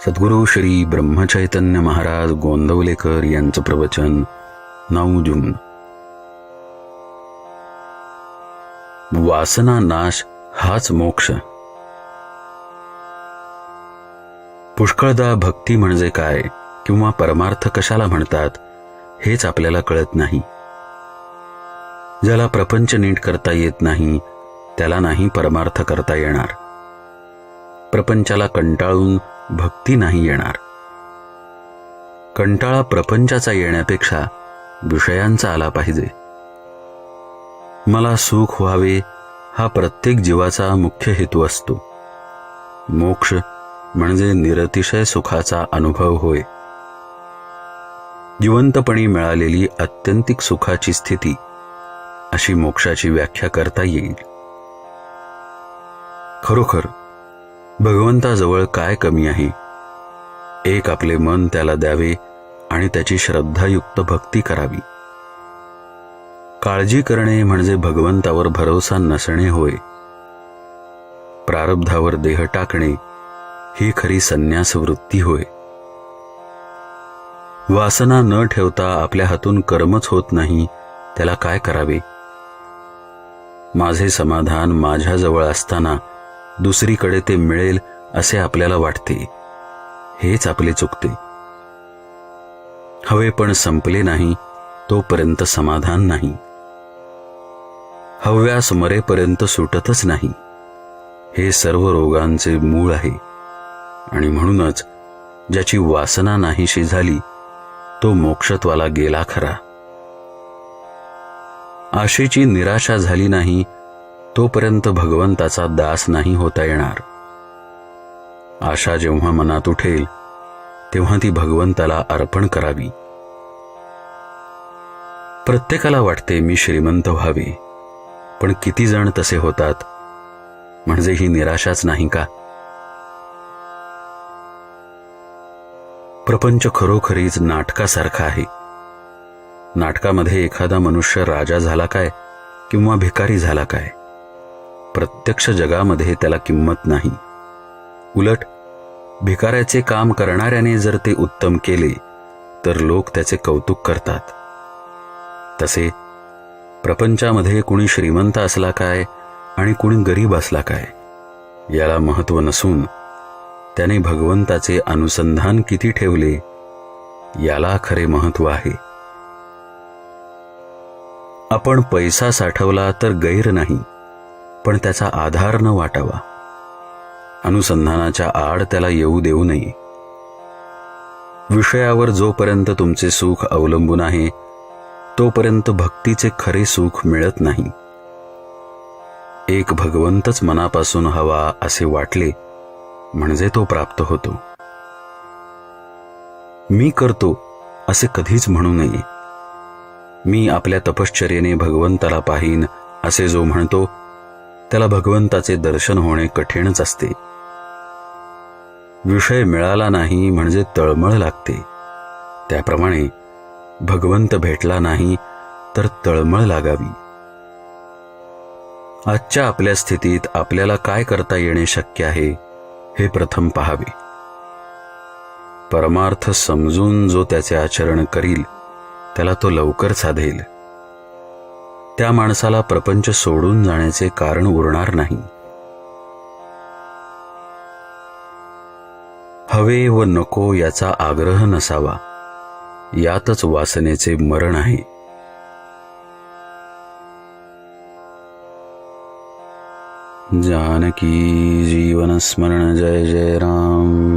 सद्गुरू श्री ब्रह्मचैतन्य महाराज गोंदवलेकर यांचं प्रवचन 9 जून. वासना नाश हाच मोक्ष. पुष्कळदा भक्ती म्हणजे काय किंवा परमार्थ कशाला म्हणतात हेच आपल्याला कळत नाही. ज्याला प्रपंच नीट करता येत नाही त्याला नाही परमार्थ करता येणार. प्रपंचाला कंटाळून भक्ती नाही येणार. कंटाळा प्रपंचाचा येण्यापेक्षा विषयांचा आला पाहिजे. मला सुख व्हावे हा प्रत्येक जीवाचा मुख्य हेतू असतो. मोक्ष म्हणजे निरतिशय सुखाचा अनुभव होय. जिवंतपणी मिळालेली आत्यंतिक सुखाची स्थिती अशी मोक्षाची व्याख्या करता येईल. खरोखर भगवंताजवळ काय कमी आहे? एक आपले मन त्याला द्यावे आणि त्याची श्रद्धायुक्त भक्ती करावी. काळजी करणे म्हणजे भगवंतावर भरोसा नसणे होय. प्रारब्धावर देह टाकणे ही खरी संन्यास वृत्ती होय. वासना न ठेवता आपल्या हातून कर्मच होत नाही त्याला काय करावे? माझे समाधान माझ्याजवळ असताना दुसरीकडे ते मिळेल असे आपल्याला वाटते. हेच आपले चुकते. हवे पण संपले नाही तोपर्यंत समाधान नाही. हव्यास मरेपर्यंत सुटतच नाही. हे सर्व रोगांचे मूळ आहे. आणि म्हणूनच ज्याची वासना नाहीशी झाली तो मोक्षत्वाला गेला खरा. आशेची निराशा झाली नाही तोपर्यंत भगवंताचा दास नाही होता येणार. आशा जेव्हा मनात उठेल तेव्हा ती भगवंताला अर्पण करावी. प्रत्येकाला वाटते मी श्रीमंत व्हावे, पण किती जण तसे होतात? म्हणजे ही निराशाच नाही का? प्रपंच खरोखरीच नाटकासारखा आहे. नाटकामध्ये एखादा मनुष्य राजा झाला काय किंवा भिकारी झाला काय? प्रत्यक्ष जगामध्ये त्याला किंमत नाही. उलट भिकाऱ्याचे काम करणाऱ्याने जर ते उत्तम केले तर लोक त्याचे कौतुक करतात. तसे प्रपंचामध्ये कुणी श्रीमंत असला काय आणि कुणी गरीब असला काय याला महत्त्व नसून त्याने भगवंताचे अनुसंधान किती ठेवले याला खरे महत्त्व आहे. आपण पैसा साठवला तर गैर नाही, पण त्याचा आधार न वाटावा. अनुसंधानाच्या आड त्याला येऊ देऊ नये. विषयावर जोपर्यंत तुमचे सुख अवलंबून आहे तोपर्यंत भक्तीचे खरे सुख मिळत नाही. एक भगवंतच मनापासून हवा असे वाटले म्हणजे तो प्राप्त होतो. मी करतो असे कधीच म्हणू नये. मी आपल्या तपश्चर्येने भगवंताला पाहीन असे जो म्हणतो त्याला भगवंताचे दर्शन होणे कठीणच असते. विषय मिळाला नाही म्हणजे तळमळ लागते. त्याप्रमाणे भगवंत भेटला नाही तर तळमळ लागावी. आजच्या आपल्या स्थितीत आपल्याला काय करता येणे शक्य आहे हे प्रथम पाहावे. परमार्थ समजून जो त्याचे आचरण करील त्याला तो लवकर साधेल. त्या माणसाला प्रपंच सोडून जाण्याचे कारण उरणार नाही. हवे व नको याचा आग्रह नसावा, यातच वासनेचे मरण आहे. जानकी जीवन स्मरण जय जय राम.